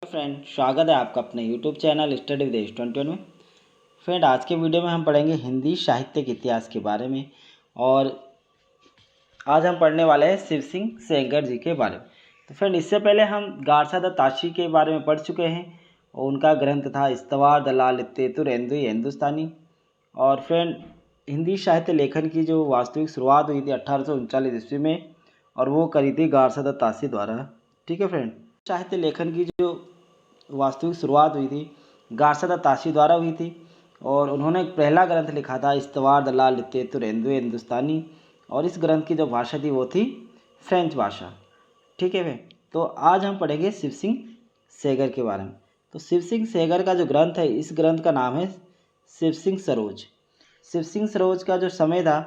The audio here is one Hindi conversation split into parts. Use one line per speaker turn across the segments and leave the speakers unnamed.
फ्रेंड, स्वागत है आपका अपने YouTube channel study with student में। फ्रेंड, आज के वीडियो में हम पढ़ेंगे हिंदी साहित्य के इतिहास के बारे में। और आज हम पढ़ने वाले हैं शिव सिंह सेंगर जी के बारे में। तो फ्रेंड, इससे पहले हम गारसा द ताशी के बारे में पढ़ चुके हैं और उनका ग्रंथ था इस्तवार द लाल तेतुर हिंदुस्तानी। और फ्रेंड, हिंदी साहित्य लेखन की जो वास्तविक शुरुआत हुई थी 1839 ईस्वी में, और वो करी थी गारसा द ताशी द्वारा। ठीक है फ्रेंड, साहित्य लेखन की जो वास्तविक शुरुआत हुई थी गारसा द ताशी द्वारा हुई थी। और उन्होंने पहला ग्रंथ लिखा था इस्तवार द लाल तेतुर हिंदुस्तानी। और इस ग्रंथ की जो भाषा थी वो थी फ्रेंच भाषा। ठीक है भाई, तो आज हम पढ़ेंगे शिव सिंह सेगर के बारे में। तो शिव सिंह सेगर का जो ग्रंथ है, इस ग्रंथ का नाम है शिव सिंह सरोज। शिव सिंह सरोज का जो समय था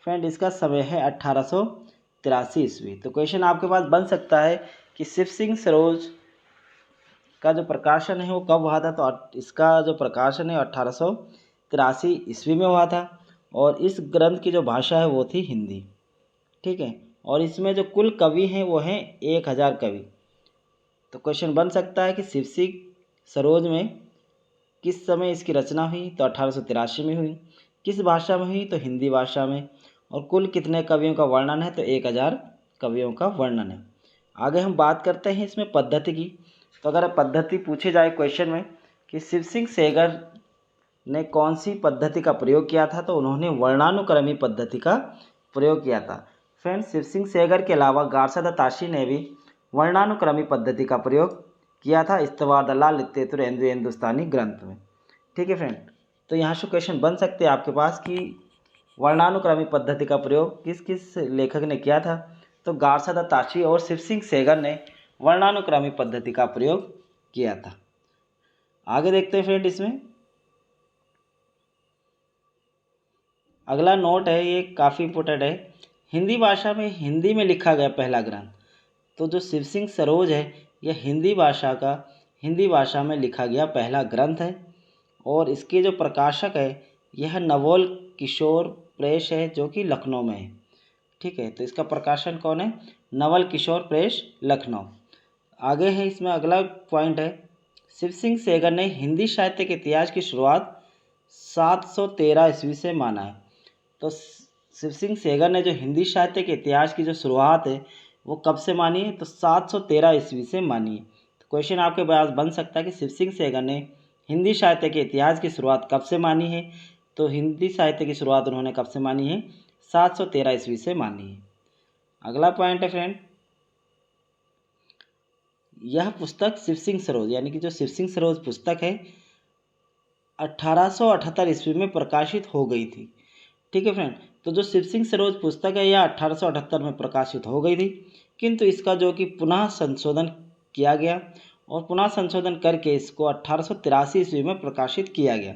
फ्रेंड, इसका समय है 1883 ईस्वी। तो क्वेश्चन आपके पास बन सकता है कि शिव सिंह सरोज का जो प्रकाशन है वो कब हुआ था। तो इसका जो प्रकाशन है 1883 ईस्वी में हुआ था। और इस ग्रंथ की जो भाषा है वो थी हिंदी। ठीक है, और इसमें जो कुल कवि हैं वो हैं 1000 कवि। तो क्वेश्चन बन सकता है कि शिव सिंह सरोज में किस समय इसकी रचना हुई। तो 1883 में हुई। किस भाषा में हुई, तो हिंदी भाषा में। और कुल कितने कवियों का वर्णन है, तो 1000 कवियों का वर्णन है। आगे हम बात करते हैं इसमें पद्धति की। तो अगर पद्धति पूछे जाए क्वेश्चन में कि शिव सिंह सेगर ने कौन सी पद्धति का प्रयोग किया था, तो उन्होंने वर्णानुक्रमी पद्धति का प्रयोग किया था। फ्रेंड्स, शिव सिंह सेगर के अलावा गारसा द ताशी ने भी वर्णानुक्रमी पद्धति का प्रयोग किया था इस्तवार द लाल तेतुर हिंदुस्तानी ग्रंथ में। ठीक है फ्रेंड, तो यहाँ से क्वेश्चन बन सकते हैं आपके पास कि वर्णानुक्रमी पद्धति का प्रयोग किस किस लेखक ने किया था। तो गारसा द ताशी और शिव सिंह सेगर ने वर्णानुक्रमी पद्धति का प्रयोग किया था। आगे देखते हैं फ्रेंड, इसमें अगला नोट है, ये काफ़ी इंपॉर्टेंट है। हिंदी भाषा में हिंदी में लिखा गया पहला ग्रंथ। तो जो शिव सिंह सरोज है, यह हिंदी भाषा में लिखा गया पहला ग्रंथ है। और इसके जो प्रकाशक है यह नवोल किशोर प्रेस है, जो कि लखनऊ में है। ठीक है, तो इसका प्रकाशन कौन है, नवल किशोर प्रेस लखनऊ। आगे है इसमें अगला पॉइंट है, शिव सिंह सेगर ने हिंदी साहित्य के इतिहास की शुरुआत 713 ईस्वी से माना है। तो शिव सिंह सेगर ने जो हिंदी साहित्य के इतिहास की जो शुरुआत है वो कब से मानी है, तो 713 ईस्वी से मानी है। तो क्वेश्चन आपके पास बन सकता है कि शिव सिंह सेगर ने हिंदी साहित्य के इतिहास की शुरुआत कब से मानी है। तो हिंदी साहित्य की शुरुआत उन्होंने कब से मानी है, 713 ईस्वी से मानी है। अगला पॉइंट है फ्रेंड, यह पुस्तक शिव सिंह सरोज यानी कि जो शिव सिंह सरोज पुस्तक है 1878 ईस्वी में प्रकाशित हो गई थी। ठीक है फ्रेंड, तो जो शिव सिंह सरोज पुस्तक है यह 1878 में प्रकाशित हो गई थी, किंतु इसका जो कि पुनः संशोधन किया गया और पुनः संशोधन करके इसको 1883 ईस्वी में प्रकाशित किया गया,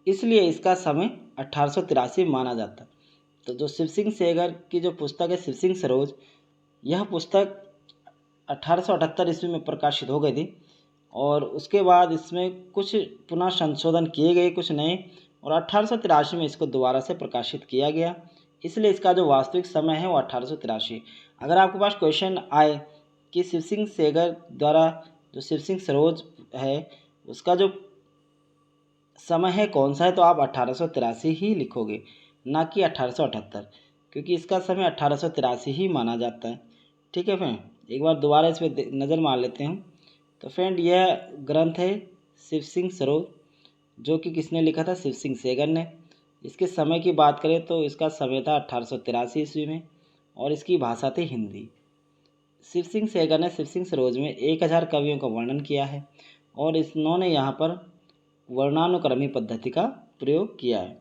इसलिए इसका समय 1883 माना जाता है। तो जो शिव सिंह सेगर की जो पुस्तक है शिव सिंह सरोज, यह पुस्तक 1878 ईस्वी में प्रकाशित हो गई थी। और उसके बाद इसमें कुछ पुनः संशोधन किए गए, कुछ नए, और 1883 में इसको दोबारा से प्रकाशित किया गया, इसलिए इसका जो वास्तविक समय है वो 1883। अगर आपके पास क्वेश्चन आए कि शिव सिंह सेगर द्वारा जो शिव सिंह सरोज है उसका जो समय है कौन सा है, तो आप 1883 ही लिखोगे, ना कि 1878, क्योंकि इसका समय 1883 ही माना जाता है। ठीक है फ्रेंड, एक बार दोबारा इस पर नज़र मार लेते हैं। तो फ्रेंड, यह ग्रंथ है शिव सिंह सरोज, जो कि किसने लिखा था, शिव सिंह सेगर ने। इसके समय की बात करें तो इसका समय था 1883 ईस्वी में, और इसकी भाषा थी हिंदी। शिव सिंह सेगर ने शिव सिंह सरोज में 1000 कवियों का वर्णन किया है, और इन्होंने यहाँ पर वर्णानुक्रमी पद्धति का प्रयोग किया है।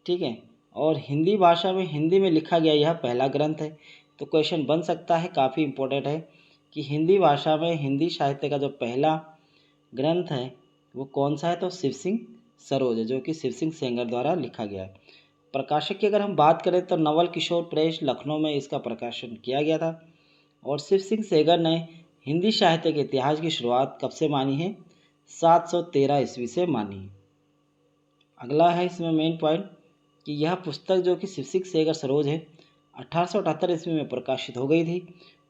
ठीक है, और हिंदी भाषा में हिंदी में लिखा गया यह पहला ग्रंथ है। तो क्वेश्चन बन सकता है, काफ़ी इम्पोर्टेंट है, कि हिंदी भाषा में हिंदी साहित्य का जो पहला ग्रंथ है वो कौन सा है, तो शिव सिंह सरोज है, जो कि शिव सिंह सेंगर द्वारा लिखा गया है। प्रकाशक की अगर हम बात करें तो नवल किशोर प्रेस लखनऊ में इसका प्रकाशन किया गया था। और शिव सिंह सेगर ने हिंदी साहित्य के इतिहास की शुरुआत कब से मानी है, 713 ईस्वी से मानी है। अगला है इसमें मेन पॉइंट कि यह पुस्तक जो कि शिव सिंह सेगर सरोज है 1878 ईस्वी में प्रकाशित हो गई थी,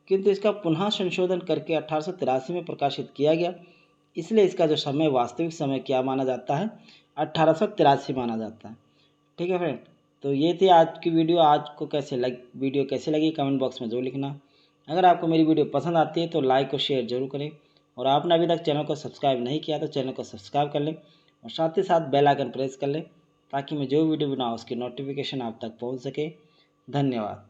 किंतु इसका पुनः संशोधन करके 1883 में प्रकाशित किया गया, इसलिए इसका जो समय वास्तविक समय क्या माना जाता है, 1883 माना जाता है। ठीक है फ्रेंड, तो ये थी आज की वीडियो। आज को वीडियो कैसे लगी कमेंट बॉक्स में जरूर लिखना। अगर आपको मेरी वीडियो पसंद आती है तो लाइक और शेयर जरूर करें, और आपने अभी तक चैनल को सब्सक्राइब नहीं किया तो चैनल को सब्सक्राइब कर लें और साथ ही साथ बेल आइकन प्रेस कर लें, ताकि मैं जो वीडियो बनाऊँ उसकी नोटिफिकेशन आप तक पहुँच सके। धन्यवाद।